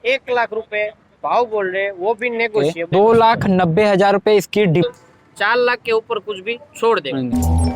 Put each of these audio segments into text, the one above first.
1 लाख रुपए भाव बोल रहे हैं, वो भी नेगोशिएबल। 2,90,000 रुपए इसकी 4 लाख के ऊपर कुछ भी छोड़ देंगे।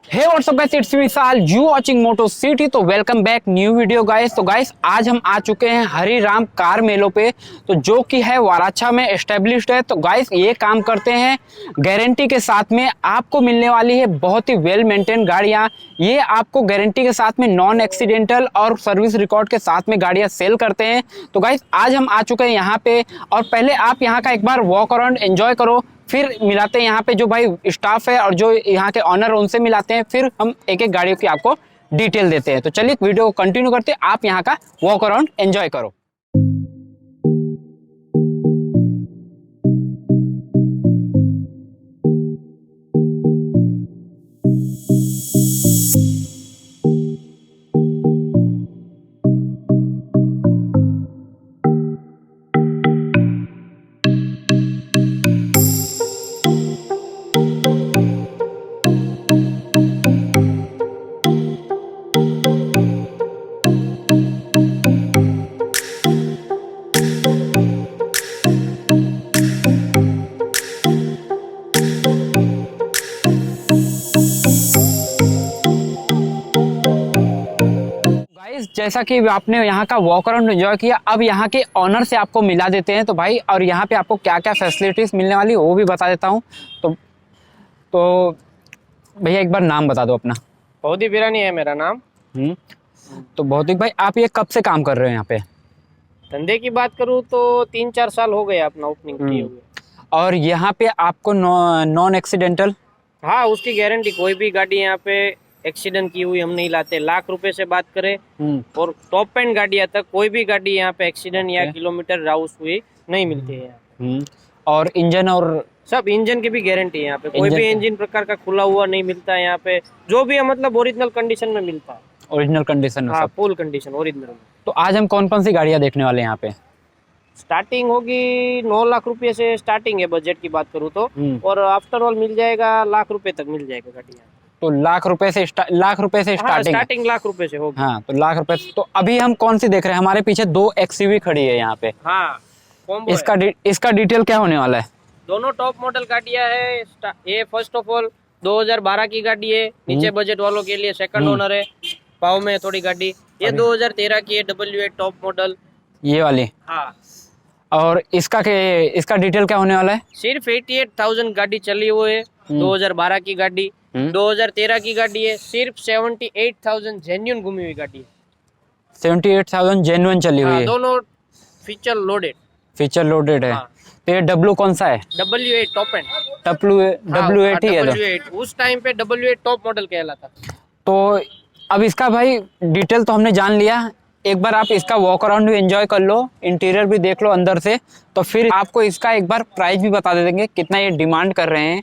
Hey what's up guys, it's me Vishal, you watching moto city. तो welcome back new video guys. तो गाइस आज हम आ चुके हैं हरिराम कार मेलों पे, तो जो कि है वाराछा में एस्टेब्लिश्ड है। तो गाइस ये काम करते हैं गारंटी के साथ में, आपको मिलने वाली है बहुत ही वेल मेंटेन गाड़ियाँ। ये आपको गारंटी के साथ में नॉन एक्सीडेंटल और सर्विस रिकॉर्ड के साथ में गाड़ियाँ सेल करते हैं। तो गाइस आज हम आ चुके हैं यहाँ पे, और पहले आप यहाँ का एक बार वॉक अराउंड एंजॉय करो, फिर मिलाते हैं यहाँ पे जो भाई स्टाफ है और जो यहाँ के ऑनर उनसे मिलाते हैं, फिर हम एक एक गाड़ियों की आपको डिटेल देते हैं। तो चलिए वीडियो को कंटिन्यू करते हैं, आप यहाँ का वॉक अराउंड एंजॉय करो। जैसा कि आपने यहाँ का वॉक अराउंड एंजॉय किया, अब यहाँ के ऑनर से आपको मिला देते हैं। तो भाई और यहाँ पे आपको क्या क्या फैसिलिटीज मिलने वाली वो भी बता देता हूँ। तो भैया एक बार नाम बता दो अपना। भौतिक बिरानी है मेरा नाम। तो भौतिक भाई आप ये कब से काम कर रहे हो यहाँ पे? धंधे की बात करूँ तो 3-4 साल हो गए अपना ओपनिंग किए हुए। और यहाँ पे आपको नॉन एक्सीडेंटल, हाँ उसकी गारंटी, कोई भी गाड़ी यहाँ पे एक्सीडेंट की हुई हम नहीं लाते। लाख रुपए से बात करें और टॉप एंड गाड़ियाँ तक, कोई भी गाड़ी यहाँ पे एक्सीडेंट या किलोमीटर राउस हुई नहीं मिलती है। और इंजन और सब इंजन की भी गारंटी है यहाँ पे, कोई भी इंजन प्रकार का खुला हुआ नहीं मिलता है यहाँ पे। जो भी है मतलब ओरिजिनल कंडीशन में मिलता है। ओरिजिनल कंडीशन में? हाँ फुल कंडीशन ओरिजिनल। तो आज हम कौन कौन सी गाड़ियाँ देखने वाले हैं यहाँ पे? स्टार्टिंग होगी 9 लाख रुपए से स्टार्टिंग है बजट की बात करूँ तो, और आफ्टर ऑल मिल जाएगा लाख रुपए तक मिल जाएगा गाड़ियाँ। तो लाख रुपए से स्टार्टिंग लाख रुपए से होगी। हाँ तो लाख रुपए। तो अभी हम कौन सी देख रहे हैं? हमारे पीछे 2 एक्सयूवी खड़ी है यहाँ पे। हाँ इसका डिटेल क्या होने वाला है? दोनों टॉप मॉडल गाड़ियाँ है। ये फर्स्ट ऑफ ऑल 2012 की गाड़ी है, नीचे बजट वालों के लिए सेकंड ओनर है, पाव में थोड़ी गाड़ी। ये 2013 की है, W8 टॉप मॉडल ये वाली। हाँ। और इसका डिटेल क्या होने वाला है? सिर्फ 88,000 गाड़ी चली हुई है। 2012 की गाड़ी, 2013 की गाड़ी है। सिर्फ 78,000 जेन्युइन घूमी हुई गाड़ी है। 78,000 जेन्युइन चली हुई है। दोनों फीचर लोडेड है। तो ये W कौन सा है? W8 top and. W8 ही है। W8 उस टाइम पे W8 टॉप मॉडल कहलाता। तो अब इसका भाई डिटेल तो हमने जान लिया, एक बार आप इसका वॉक अराउंड भी एंजॉय कर लो, इंटीरियर भी देख लो अंदर से, तो फिर आपको इसका एक बार प्राइस भी बता देंगे कितना ये डिमांड कर रहे हैं।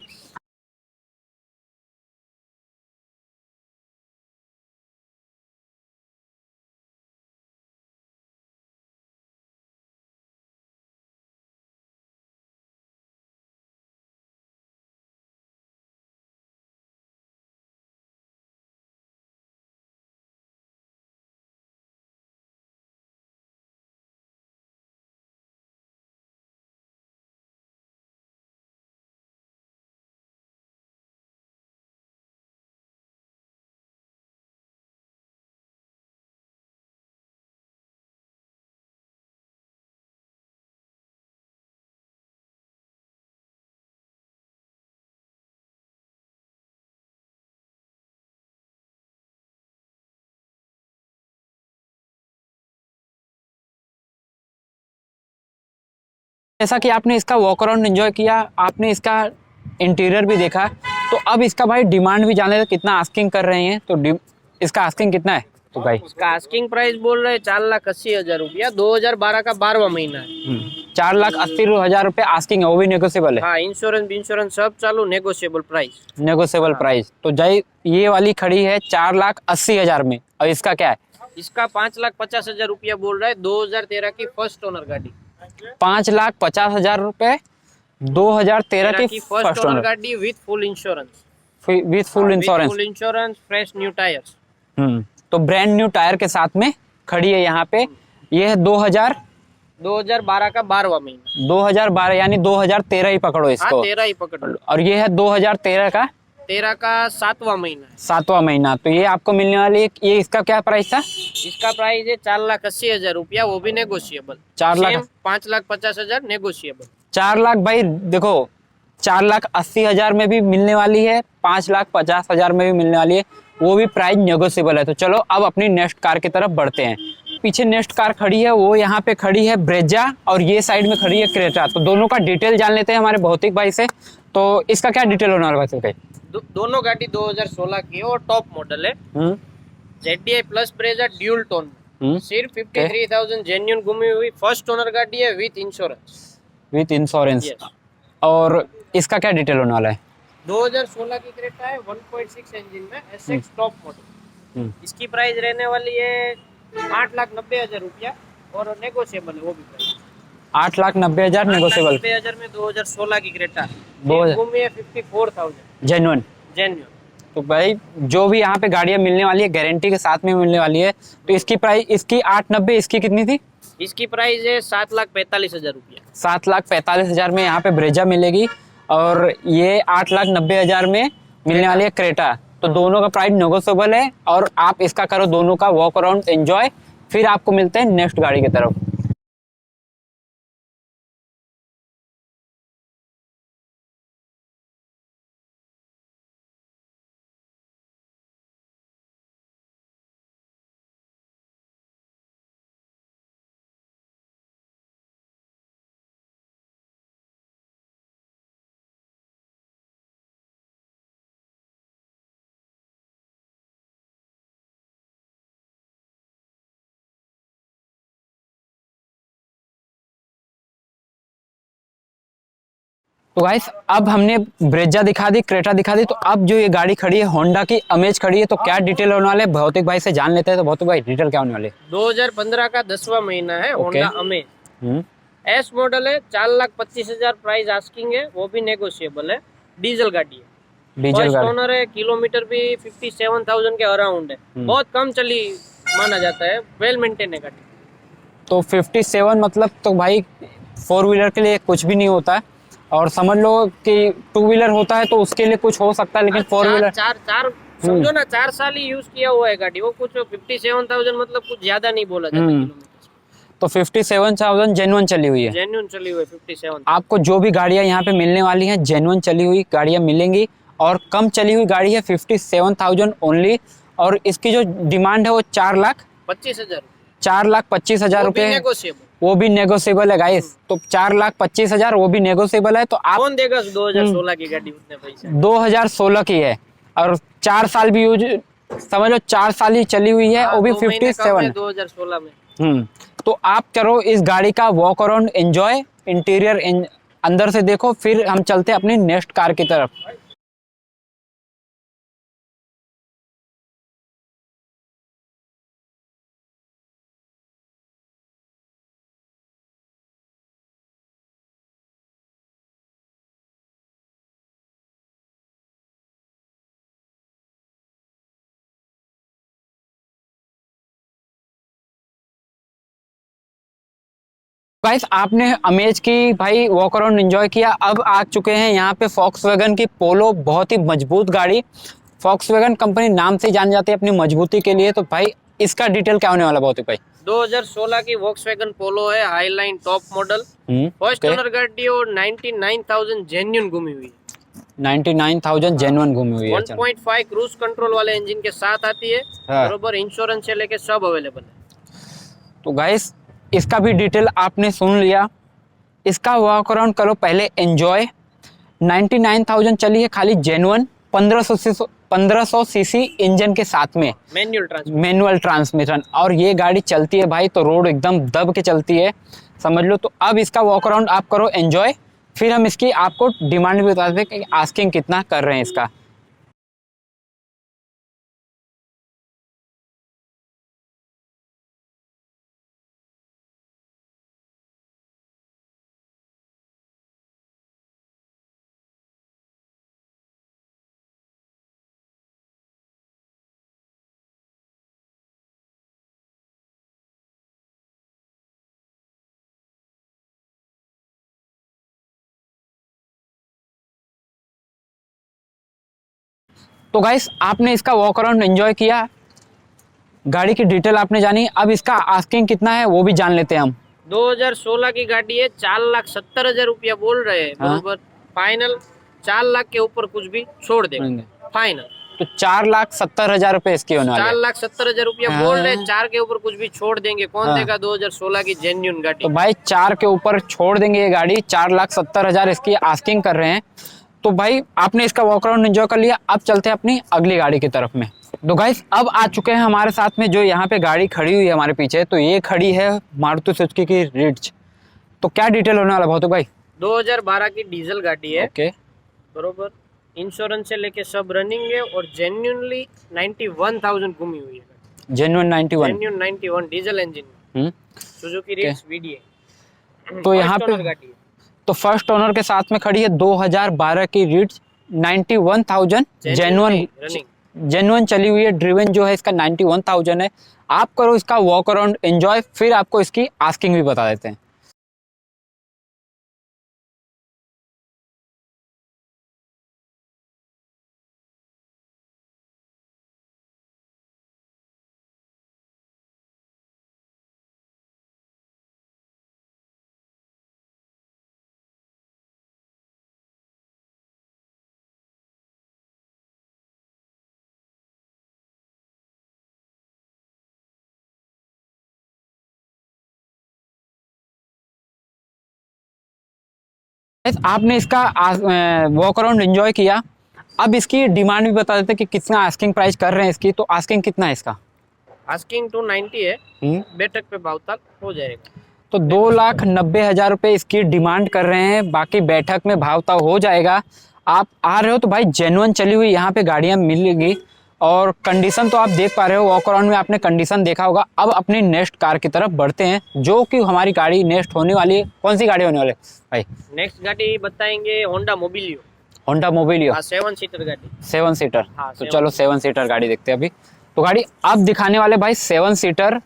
जैसा कि आपने इसका वॉक अराउंड एंजॉय किया, आपने इसका इंटीरियर भी देखा, तो अब इसका भाई डिमांड भी जाने, कितना आस्किंग कर रहे हैं। तो इसका आस्किंग कितना है? तो भाई इसका आस्किंग प्राइस बोल रहे हैं 4,80,000 रुपया। 2012 का 12वां महीना है। 4,80,000 रुपये आस्किंग है, वो भी नेगोशिएबल है। हाँ इंश्योरेंस सब चालू, नेगोशिएबल प्राइस। तो जाई ये वाली खड़ी है 4,80,000 में, और इसका क्या है? इसका 5,50,000 रुपया बोल रहा है। 2013 की फर्स्ट ओनर गाड़ी। 5,50,000 रुपये 2013 तेरह की की फर्स्ट फर्स्ट ओनर ओनर गाड़ी with full insurance. With full insurance. Full insurance, fresh new tyres. तो ब्रांड न्यू टायर के साथ में खड़ी है यहाँ पे। ये है 2012 का 12वां महीना। 2012 यानी 2013 ही पकड़ो हाँ, इसको। 13 ही पकड़ लो। और ये है 2013 का 13 का 7वां महीना है। 7वां महीना। तो ये आपको मिलने वाली है, ये इसका क्या प्राइस था? इसका प्राइस है 4,80,000 रुपया, वो भी नेगोशिएबल। 4,00,000 same 5,50,000 negotiable. 4 लाख भाई देखो, 4,80,000 में भी मिलने वाली है, 5,50,000 में भी मिलने वाली है, वो भी प्राइस नेगोशिएबल है। तो चलो अब अपनी नेक्स्ट कार की तरफ बढ़ते हैं। पीछे नेक्स्ट कार खड़ी है, वो यहाँ पे खड़ी है ब्रेजा, और ये साइड में खड़ी है क्रेटा। तो दोनों का डिटेल जान लेते हैं हमारे भौतिक भाई से। तो इसका क्या डिटेल होने वाला है भाई? दोनों गाड़ी 2016 की है और टॉप मॉडल है। हम्म ZDI plus Brezza dual tone. सिर्फ ओके। 53,000 जेन्युइन घूमी हुई फर्स्ट ओनर गाड़ी है with insurance. With insurance. Yes. और इसका क्या डिटेल होने वाला है? 2016 की क्रेटा है, 1.6 इंजन में SX टॉप मॉडल। हम्म, इसकी प्राइस रहने वाली है 8,90,000 रुपया और नेगोशिएबल है वो भी प्राइस। 8,90,000 नेगोशिएबल। 8,90,000 में 2016 की क्रेटा। 2000 घूमी है 54,000 जेन्युइन। जेन्युइन। तो भाई जो भी यहाँ पे गाड़ियाँ मिलने वाली है गारंटी के साथ में मिलने वाली है। तो इसकी प्राइस, इसकी 8,90, इसकी कितनी थी? इसकी प्राइस है 7,45,000 रुपया। 7,45,000 में यहाँ पे ब्रेजा मिलेगी, और ये 8,90,000 में मिलने वाली है क्रेटा। तो दोनों का प्राइस नेगोशिएबल है, और आप इसका करो दोनों का वॉक अराउंड एंजॉय। फिर आपको मिलते हैं नेक्स्ट गाड़ी की तरफ। तो गाइस अब हमने ब्रेजा दिखा दी, क्रेटा दिखा दी, तो अब जो ये गाड़ी खड़ी है होंडा की अमेज खड़ी है। तो क्या डिटेल होने वाले भौतिक भाई से जान लेते हैं। तो भौतिक भाई डिटेल क्या होने वाले? 2015 का 10वां महीना है, होंडा अमेज। हम्म एस मॉडल है, 4,25,000 प्राइस आस्किंग है, वो भी नेगोशिएबल है। डीजल गाड़ी है, डीजल फर्स्ट गाड़ी। ओनर है, किलोमीटर भी 57,000 के अराउंड है। बहुत कम चली माना जाता है, वेल मेंटेन है गाड़ी। तो 57 मतलब तो भाई 4 व्हीलर के लिए कुछ भी नहीं होता है। और समझ लो कि 2 व्हीलर होता है तो उसके लिए कुछ हो सकता है, लेकिन 4 व्हीलर। चार चार समझो ना, 4 साल ही यूज किया हुआ है गाड़ी, वो कुछ 57,000 मतलब कुछ ज्यादा नहीं बोला जाता किलोमीटर। तो 57,000 जेन्युइन चली हुई है। जेन्युइन चली हुई है 57। आपको जो भी गाड़ियां यहाँ पे मिलने वाली हैं जेन्युइन चली हुई गाड़ियां मिलेंगी, और कम चली हुई गाड़ी है 57,000 ओनली। और इसकी जो डिमांड है वो 25,000। 4,25,000 वो भी रुपये, नेगोशिएबल। वो भी नेगोशिएबल है गाइस। तो 4,25,000 वो भी नेगोशिएबल है। तो आप कौन देगा 2016 की गाड़ी उतने पैसे? 2016 की है, और 4 साल भी यूज, समझ लो 4 साल ही चली हुई है, वो भी 2 महीने कम है 57। 2016 में। तो आप करो इस गाड़ी का वॉक अराउंड एंजॉय, इंटीरियर अंदर से देखो, फिर हम चलते हैं अपनी नेक्स्ट कार की तरफ। गाइस आपने अमेज की भाई वॉक अराउंड एंजॉय किया। अब आ चुके हैं यहाँ पे फॉक्सवैगन की पोलो, बहुत ही मजबूत गाड़ी। फॉक्सवैगन कंपनी नाम से जान जाती है अपनी मजबूती के लिए। तो भाई इसका डिटेल क्या होने वाला बहुत भाई? 2016 की वॉक्सवैगन पोलो है, highline top model. First okay. Owner गाड़ी और 99,000 जेन्युइन घूमी हुई है। 99,000 जेन्युइन घूमी हुई है। 1.5 क्रूज कंट्रोल वाले इंजन के साथ आती है। हाँ। बरोबर इंश्योरेंस से लेके सब अवेलेबल है। तो गाइस इसका भी डिटेल आपने सुन लिया। इसका वॉक अराउंड करो पहले एंजॉय। 99,000 चली है खाली जेन्युइन, 1500 सीसी इंजन के साथ में, मैनुअल ट्रांसमिशन। और ये गाड़ी चलती है भाई तो रोड एकदम दब के चलती है, समझ लो। तो अब इसका वॉक अराउंड आप करो एंजॉय, फिर हम इसकी आपको डिमांड भी बता दें कि आस्किंग कितना कर रहे हैं इसका। तो गाइस आपने इसका वॉक अराउंड एंजॉय किया, गाड़ी की डिटेल आपने जानी, अब इसका आस्किंग कितना है वो भी जान लेते हैं हम। 2016 की गाड़ी है, 4,70,000 रुपया बोल रहे हैं, हाँ। बरोबर। फाइनल 4 लाख के ऊपर कुछ भी छोड़ देंगे, फाइनल। तो 4,70,000 रुपए इसके होने वाले हैं। 4,70,000 रुपया हाँ। बोल रहे हैं, 4 के ऊपर कुछ भी छोड़ देंगे। कौन हाँ। देगा 2016 की जेन्युइन गाड़ी? तो भाई 4 के ऊपर छोड़ देंगे ये गाड़ी, 4,70,000 इसकी आस्किंग कर रहे हैं। तो भाई आपने इसका वॉक अराउंड एंजॉय कर लिया, अब चलते हैं अपनी अगली गाड़ी की तरफ में। तो गाइस अब आ चुके हैं हमारे साथ में जो यहाँ पे गाड़ी खड़ी हुई है हमारे पीछे, तो ये खड़ी है मारुति सुजुकी की रिट्ज। तो क्या डिटेल होने वाला भौतिक भाई? 2012 की डीजल गाड़ी है, ओके। बरोबर। इंश्योरेंस से लेके सब रनिंग है और जेन्युइनली 91,000 घूमी हुई है। Genuine 91। Genuine 91 diesel engine, Suzuki Ritz VDI. तो यहाँ पे गाड़ी है, तो फर्स्ट ओनर के साथ में खड़ी है 2012 की रिट्ज, 91,000 जेन्युइन चली हुई है। ड्रिवन जो है इसका 91,000 है। आप करो इसका वॉक अराउंड एंजॉय, फिर आपको इसकी आस्किंग भी बता देते हैं। आपने इसका वॉक अराउंड एंजॉय किया, अब इसकी डिमांड भी बता देते कि कितना आस्किंग प्राइस कर रहे हैं इसकी। तो आस्किंग कितना है इसका? आस्किंग 290 है, बैठक पे भाव तक हो जाएगा। तो 2,90,000 रुपये इसकी डिमांड कर रहे हैं, बाकी बैठक में भाव ताव हो जाएगा। आप आ रहे हो तो भाई जेन्युइन चली हुई यहाँ पे गाड़ियाँ मिलेगी, और कंडीशन तो आप देख पा रहे हो, वॉक अराउंड में आपने कंडीशन देखा होगा। अब अपनी नेक्स्ट कार की तरफ बढ़ते हैं, जो कि हमारी गाड़ी नेक्स्ट होने वाली है। कौन सी गाड़ी होने वाली है भाई? नेक्स्ट गाड़ी बताएंगे Honda Mobilio. Honda Mobilio 7 seater गाड़ी। 7 सीटर। हाँ, तो चलो 7 सीटर गाड़ी देखते हैं अभी। तो गाड़ी अब दिखाने वाले भाई 7 सीटर।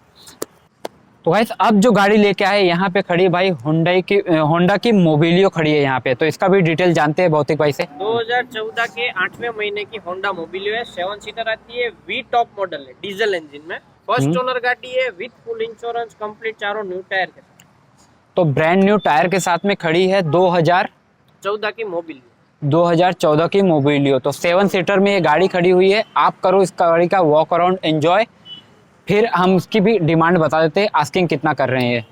तो भाई अब जो गाड़ी लेके आए यहाँ पे खड़ी भाई होंडा की मोबिलियो खड़ी है यहाँ पे। तो इसका भी डिटेल जानते हैं भौतिक भाई से। 2014 के 8वें महीने की होंडा मोबिलियो है, 7 सीटर आती है, वी टॉप मॉडल है, डीजल इंजन में। फर्स्ट ओनर गाड़ी है, विद फुल इंश्योरेंस, कंप्लीट, चारों न्यू टायर के साथ। तो ब्रांड न्यू टायर के साथ में खड़ी है 2014 की मोबिलियो। 2014 की मोबिलियो। तो 7 सीटर में ये गाड़ी खड़ी हुई है। आप करो इस गाड़ी का वॉक अराउंड एंजॉय, फिर हम उसकी भी डिमांड बता देते हैं आस्किंग कितना कर रहे हैं।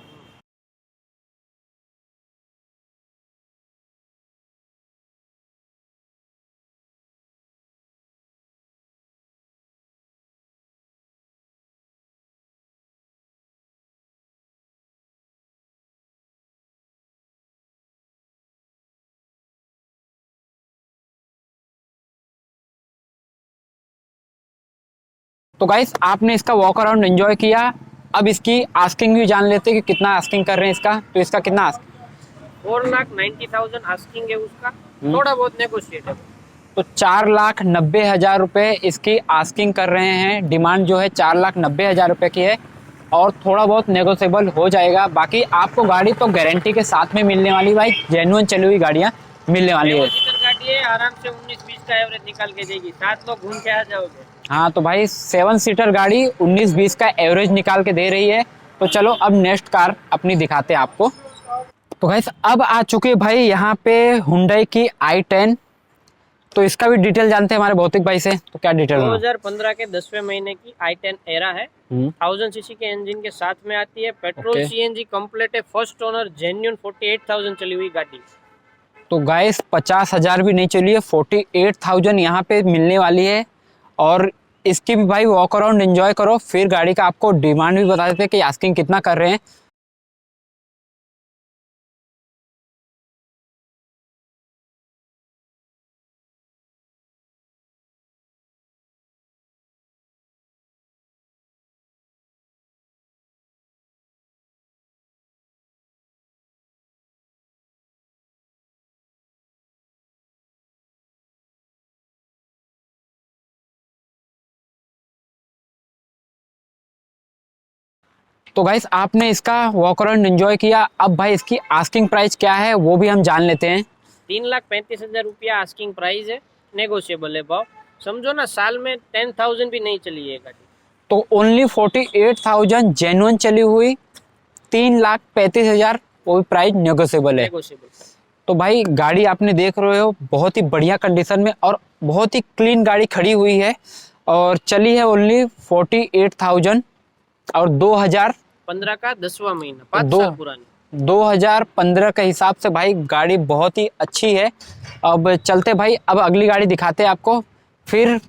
तो गाइस आपने इसका वॉक अराउंड एंजॉय किया, अब इसकी आस्किंग भी जान लेते हैं कि कितना आस्किंग कर रहे हैं इसका। तो इसका कितना 4,90,000 आस्किंग है उसका, थोड़ा बहुत नेगोशिएटेबल। तो 4,90,000 रुपये इसकी आस्किंग कर रहे हैं। डिमांड जो है 4,90,000 रुपये की है, और थोड़ा बहुत नेगोशिएबल हो जाएगा। बाकी आपको गाड़ी तो गारंटी के साथ में मिलने वाली भाई, जेन्युइन चली हुई गाड़ियाँ मिलने वाली है। गाड़ी है, आराम से 19-20 का एवरेज निकाल के देगी, 7 लोग घूम के आ जाओगे। हाँ तो भाई 7 सीटर गाड़ी 19-20 का एवरेज निकाल के दे रही है। तो चलो अब नेक्स्ट कार अपनी दिखाते हैं आपको। तो गाइस अब आ चुके भाई यहाँ पे हुंडई की i10। तो इसका भी डिटेल जानते हैं हमारे भौतिक भाई से। तो क्या डिटेल? 2015 के 10वें महीने की i10 एरा है, 1000 सीसी के इंजन के साथ में आती है, पेट्रोल सीएनजी कंप्लीट है, फर्स्ट ओनर, जेन्युइन, 48,000 चली हुई गाड़ी। तो गाइस 50,000 भी नहीं चली है, 48,000 यहाँ पे मिलने वाली है। और इसकी भी भाई वॉक अराउंड एंजॉय करो, फिर गाड़ी का आपको डिमांड भी बता देते हैं कि आस्किंग कितना कर रहे हैं। तो गाइस आपने इसका वॉक अराउंड एंजॉय किया, अब भाई इसकी आस्किंग प्राइस क्या है वो भी हम जान लेते हैं। 3,35,000 रुपया आस्किंग प्राइस है, नेगोशिएबल है भाव। समझो ना साल में 10,000 भी नहीं चली ये गाड़ी। तो ओनली 48,000 जेन्युइन चली हुई, 3,35,000 वो भी प्राइस नेगोशिएबल है। नेगोशिएबल। तो भाई गाड़ी आपने देख रहे हो बहुत ही बढ़िया कंडीशन में और बहुत ही क्लीन गाड़ी खड़ी हुई है और चली है ओनली 48,000 और 15 का 10वां महीना, 5 दो- साल पुरानी। 2015 के हिसाब से भाई गाड़ी बहुत ही अच्छी है। अब चलते भाई, अब अगली गाड़ी दिखाते हैं आपको, फिर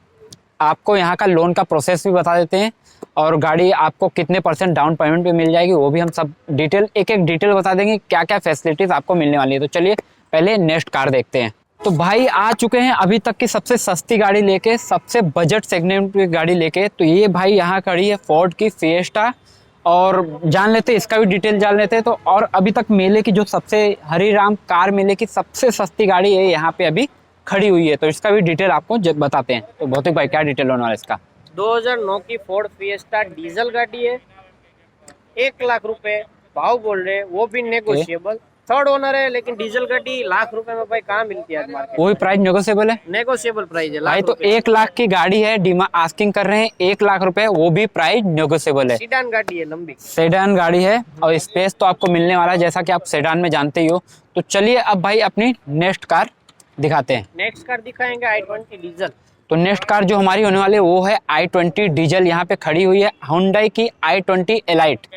आपको यहाँ का लोन का प्रोसेस भी बता देते हैं और गाड़ी आपको कितने % डाउन पेमेंट पे मिल जाएगी वो भी हम सब डिटेल एक एक डिटेल बता देंगे, क्या क्या फैसिलिटीज आपको मिलने वाली है। तो चलिए पहले नेक्स्ट कार देखते हैं। तो भाई आ चुके हैं अभी तक की सबसे सस्ती गाड़ी लेके, सबसे बजट सेगमेंट की गाड़ी लेके। तो ये भाई यहाँ खड़ी है फोर्ड की फिएस्टा और जान लेते हैं इसका भी डिटेल जान लेते हैं। तो और अभी तक मेले की जो सबसे हरिराम कार मेले की सबसे सस्ती गाड़ी है यहाँ पे अभी खड़ी हुई है, तो इसका भी डिटेल आपको बताते हैं। तो भौतिक भाई क्या डिटेल होने वाला है इसका? 2009 की फोर्ड फिएस्टा डीजल गाड़ी है, 1 लाख रुपए भाव बोल रहे हैं, वो भी नेगोशिएबल। थर्ड ओनर है, लेकिन डीजल गाड़ी लाख रुपए में भाई कहाँ मिलती है आज मार्केट? वही प्राइस नेगोशिएबल है नेगोशिएबल प्राइस है भाई। लाख तो रुपए। 1 लाख की गाड़ी है, डीमा आस्किंग कर रहे हैं 1 लाख रुपए, वो भी प्राइस नेगोशिएबल है। सीडान गाड़ी है, लंबी सेडान गाड़ी है और स्पेस तो आपको मिलने वाला है जैसा कि आप सेडान में जानते ही हो। तो चलिए अब भाई अपनी नेक्स्ट कार दिखाते हैं। नेक्स्ट कार दिखाएंगे i20 डीजल। तो नेक्स्ट कार जो हमारी होने वाली है वो है i20 डीजल। यहाँ पे खड़ी हुई है हुंडई की i20 एलाइट।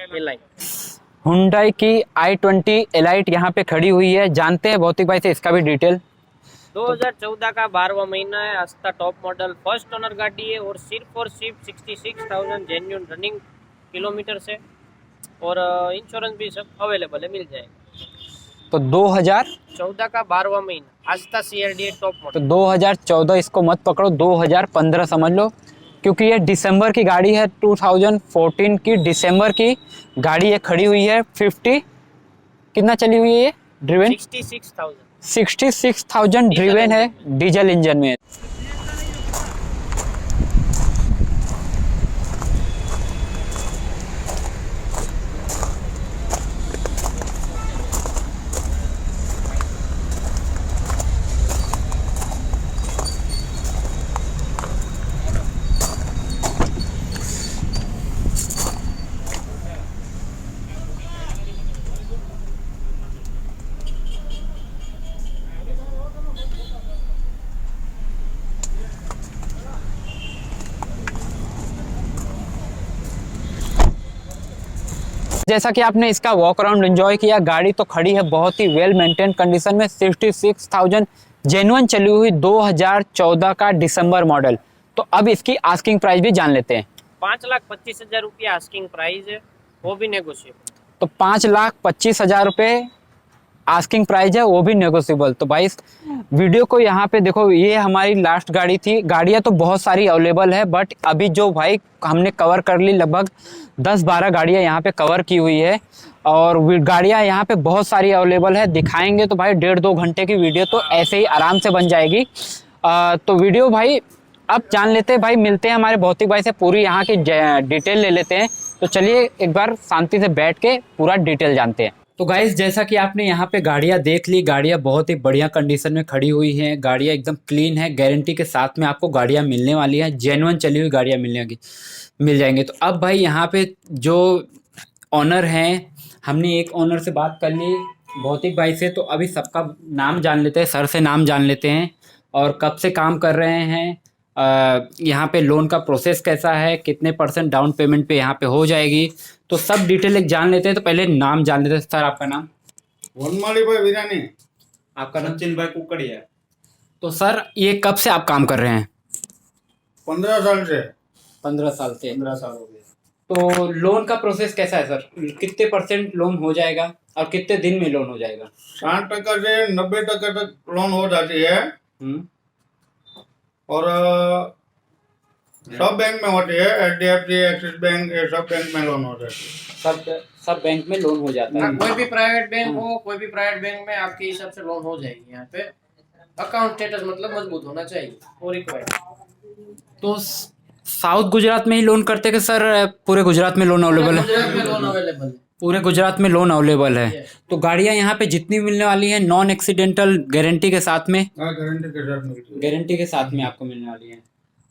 हुंडई की i20 एलाइट यहाँ पे खड़ी हुई है, जानते हैं भौतिक भाई से इसका भी डिटेल। 2014 का 12वां महीना है, आस्था टॉप मॉडल फर्स्ट ओनर गाड़ी है और सिर्फ 66,000 जेन्युइन रनिंग किलोमीटर से और इंश्योरेंस भी सब अवेलेबल है, मिल जाएगा। तो 2014 का 12वां महीना, आस्था CRDA टॉप तो मॉडल। 2014 इसको मत पकड़ो, 2015 समझ लो, क्योंकि ये दिसंबर की गाड़ी है। 2014 की दिसंबर की गाड़ी ये खड़ी हुई है। 50 कितना चली हुई है ये ड्रिवन? 66,000 ड्रिवन है डीजल इंजन में। जैसा कि आपने इसका वॉक अराउंड एंजॉय किया, गाड़ी तो खड़ी है बहुत ही वेल मेंटेन कंडीशन में। 66,000 जेन्युइन चली हुई 2014 का दिसंबर मॉडल। तो अब इसकी आस्किंग प्राइस भी जान लेते हैं। 5,25,000 रुपया आस्किंग प्राइस है, वो भी नेगोशिएबल। तो 5,25,000 रुपये आस्किंग प्राइस है, वो भी नेगोशिएबल। तो भाई इस वीडियो को यहाँ पे देखो, ये हमारी लास्ट गाड़ी थी। गाड़ियाँ तो बहुत सारी अवेलेबल है, बट अभी जो भाई हमने कवर कर ली, लगभग 10-12 गाड़ियाँ यहाँ पे कवर की हुई है और गाड़ियाँ यहाँ पे बहुत सारी अवेलेबल है। दिखाएंगे तो भाई 1.5-2 घंटे की वीडियो तो ऐसे ही आराम से बन जाएगी। तो वीडियो भाई अब जान लेते हैं भाई, मिलते हैं हमारे भौतिक भाई से, पूरी यहाँ की डिटेल ले लेते हैं। तो चलिए एक बार शांति से बैठ के पूरा डिटेल जानते हैं। तो गाइस जैसा कि आपने यहाँ पे गाड़ियाँ देख ली, गाड़ियाँ बहुत ही बढ़िया कंडीशन में खड़ी हुई हैं, गाड़ियाँ एकदम क्लीन है, गारंटी के साथ में आपको गाड़ियाँ मिलने वाली है, जेन्युइन चली हुई गाड़ियाँ मिल जाएंगी। तो अब भाई यहाँ पे जो ऑनर हैं, हमने एक ऑनर से बात कर ली भौतिक भाई से, तो अभी सबका नाम जान लेते हैं, सर से नाम जान लेते हैं और कब से काम कर रहे हैं, यहाँ पे लोन का प्रोसेस कैसा है, कितने % डाउन पेमेंट पे यहाँ पे हो जाएगी, तो सब डिटेल एक जान लेते हैं। तो पहले नाम जान लेते हैं। सर आपका नाम? वनमाली भाई वीरानी। आपका नाम? सचिन भाई कुकड़िया। तो सर ये कब से आप काम कर रहे हैं? 15 साल से। 15 साल से। 15 साल हो गए। तो लोन का प्रोसेस कैसा है सर? कितने % लोन हो जाएगा और कितने दिन में लोन हो जाएगा? 60% से 90% तक लोन हो जाती है और सब बैंक में होती है, HDFC, एक्सिस बैंक, ये सब बैंक में लोन होता है। सब बैंक में लोन हो जाता है। कोई भी प्राइवेट बैंक हो, कोई भी प्राइवेट बैंक में आपके हिसाब से लोन हो जाएगी। यहाँ पे अकाउंट स्टेटस मतलब मजबूत होना चाहिए और रिक्वायर्ड। तो साउथ गुजरात में ही लोन करते हैं सर? पूरे गुजरात में लोन अवेलेबल है? गुजरात में लोन अवेलेबल है, पूरे गुजरात में लोन अवेलेबल है। तो गाड़ियाँ यहाँ पे जितनी मिलने वाली है नॉन एक्सीडेंटल गारंटी के साथ में? गारंटी के साथ मिलती है। गारंटी के साथ में आपको मिलने वाली है।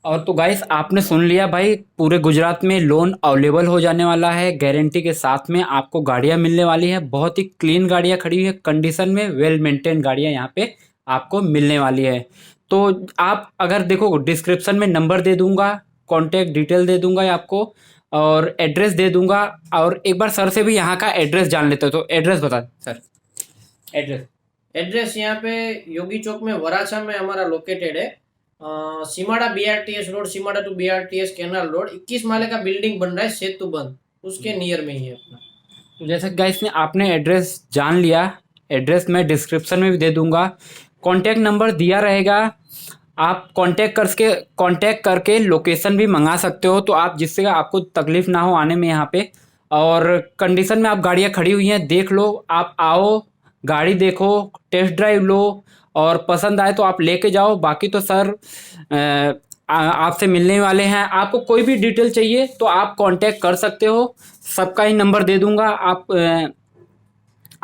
और तो गाइस आपने सुन लिया भाई, पूरे गुजरात में लोन अवेलेबल हो जाने वाला है, गारंटी के साथ में आपको गाड़ियां मिलने वाली है। बहुत ही क्लीन गाड़ियां खड़ी हुई है, कंडीशन में वेल मेंटेन गाड़ियां यहाँ पे आपको मिलने वाली है। तो आप अगर देखो, डिस्क्रिप्शन में नंबर दे दूंगा, कॉन्टैक्ट डिटेल दे दूंगा आपको, और एड्रेस दे दूंगा। और एक बार सर से भी यहाँ का एड्रेस जान लेते हो, तो एड्रेस बता सर। एड्रेस एड्रेस यहाँ पे योगी चौक में वराछा में हमारा लोकेटेड है। Simada BRTS road, Simada to BRTS canal road, 21 माले का बिल्डिंग बन रहा है सेतु बंद, उसके नियर में ही है अपना। तो जैसे गाइस ने आपने एड्रेस जान लिया, एड्रेस मैं डिस्क्रिप्शन में भी दे दूंगा, कॉन्टैक्ट नंबर दिया रहेगा, आप कांटेक्ट करके लोकेशन भी मंगा सकते हो, तो आप जिससे आपको तकलीफ ना हो आने में यहाँ पे। और कंडीशन में आप गाड़ियाँ खड़ी हुई हैं, देख लो, आप आओ, गाड़ी देखो, टेस्ट ड्राइव लो, और पसंद आए तो आप लेके जाओ। बाकी तो सर आपसे मिलने वाले हैं, आपको कोई भी डिटेल चाहिए तो आप कांटेक्ट कर सकते हो, सबका ही नंबर दे दूंगा। आप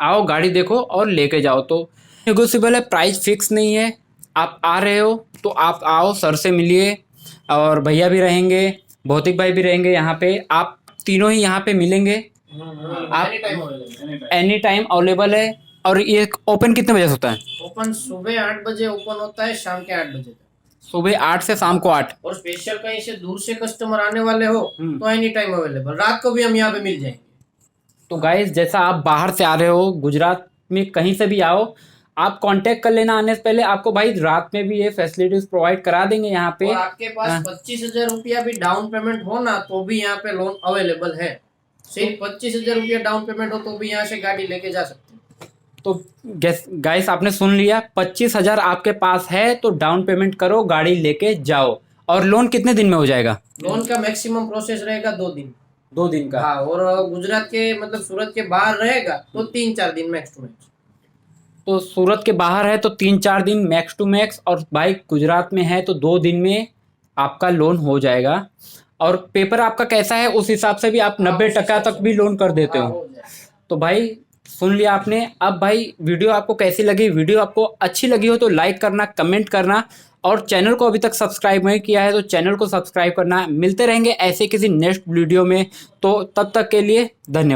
आओ, गाड़ी देखो और लेके जाओ। तो नेगोशिएबल है, प्राइस फिक्स नहीं है। आप आ रहे हो तो आप आओ, सर से मिलिए, और भैया भी रहेंगे, भौतिक भाई भी रहेंगे यहाँ पे, आप तीनों ही यहाँ पे मिलेंगे। आप एनी टाइम अवेलेबल है। और ये ओपन कितने बजे से होता है? ओपन सुबह 8 बजे ओपन होता है, शाम के 8 बजे तक। सुबह 8 से शाम को 8। और स्पेशल कहीं से दूर से कस्टमर आने वाले हो तो एनी टाइम अवेलेबल, रात को भी हम यहाँ पे मिल जाएंगे। तो गाइस, जैसा आप बाहर से आ रहे हो, गुजरात में कहीं से भी आओ, आप कांटेक्ट कर लेना आने से पहले, आपको भाई रात में भी ये फैसिलिटीज प्रोवाइड करा देंगे यहाँ पे। और आपके पास 25,000 रुपया भी डाउन पेमेंट हो ना, तो भी यहाँ पे लोन अवेलेबल है। सिर्फ 25,000 रुपया डाउन पेमेंट हो तो भी यहाँ से गाड़ी लेके जा सकते हैं। तो गाइस आपने सुन लिया, 25,000 आपके पास है तो डाउन पेमेंट करो, गाड़ी लेके जाओ। और लोन कितने दिन में हो जाएगा? लोन का मैक्सिमम प्रोसेस रहेगा 2 दिन। 2 दिन का? हाँ, और गुजरात के मतलब सूरत के बाहर रहेगा तो 3-4 दिन मैक्स टू मैक्स। तो सूरत के बाहर है तो 3-4 दिन मैक्स टू मैक्स, और भाई गुजरात में है तो 2 दिन में आपका लोन हो जाएगा। और पेपर आपका कैसा है उस हिसाब से भी आप 90% तक भी लोन कर देते हो। तो भाई सुन लिया आपने। अब भाई वीडियो आपको कैसी लगी? वीडियो आपको अच्छी लगी हो तो लाइक करना, कमेंट करना, और चैनल को अभी तक सब्सक्राइब नहीं किया है तो चैनल को सब्सक्राइब करना। मिलते रहेंगे ऐसे किसी नेक्स्ट वीडियो में, तो तब तक के लिए धन्यवाद।